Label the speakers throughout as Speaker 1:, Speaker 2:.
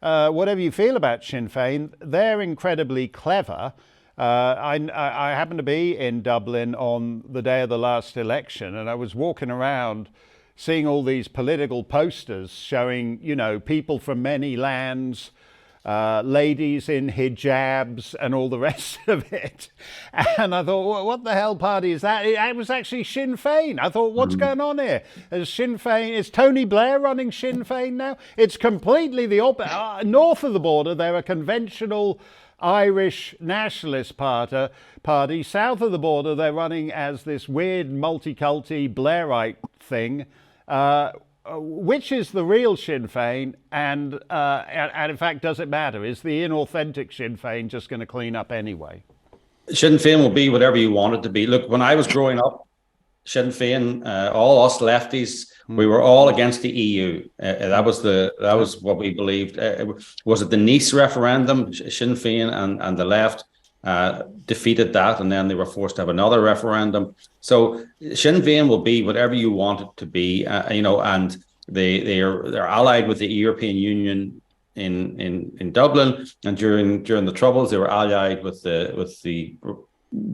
Speaker 1: whatever you feel about Sinn Féin, they're incredibly clever. I happened to be in Dublin on the day of the last election, and I was walking around seeing all these political posters showing, people from many lands, ladies in hijabs and all the rest of it. And I thought, what the hell party is that? It was actually Sinn Féin. I thought, what's going on here? Is Tony Blair running Sinn Féin now? It's completely the opposite. North of the border, they're a conventional Irish nationalist party. South of the border, they're running as this weird multiculti Blairite thing. Which is the real Sinn Féin, and in fact, does it matter? Is the inauthentic Sinn Féin just going to clean up anyway?
Speaker 2: Sinn Féin will be whatever you want it to be. Look, when I was growing up, Sinn Féin, all us lefties, we were all against the EU. That was what we believed. Was it the Nice referendum? Sinn Féin and the left defeated that, and then they were forced to have another referendum. So Sinn Féin will be whatever you want it to be, and they're allied with the European Union in Dublin, and during the Troubles they were allied with the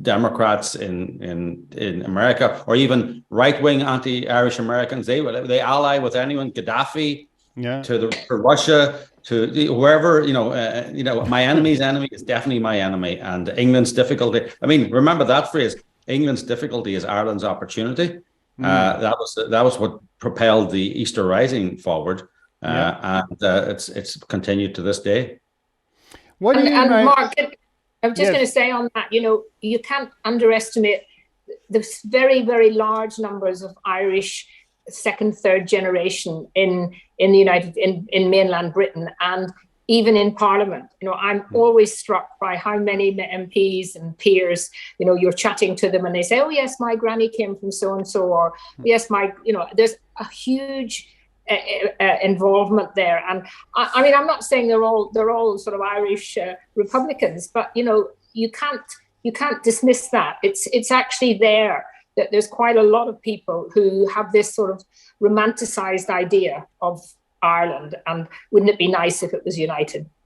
Speaker 2: Democrats in America, or even right-wing anti-Irish Americans. They ally with anyone, Gaddafi, to Russia, to wherever. My enemy's enemy is definitely my enemy, and England's difficulty. I mean, remember that phrase: England's difficulty is Ireland's opportunity. That was what propelled the Easter Rising forward, and it's continued to this day.
Speaker 3: What do you and Mark, I was just going to say on that, you can't underestimate the very, very large numbers of Irish second, third generation in mainland Britain, and even in Parliament. I'm always struck by how many MPs and peers, you're chatting to them and they say, oh yes, my granny came from so and so, or yes, there's a huge involvement there. And I mean, I'm not saying they're all sort of Irish Republicans, but you can't dismiss that. It's actually there that there's quite a lot of people who have this sort of romanticized idea of Ireland, and wouldn't it be nice if it was united?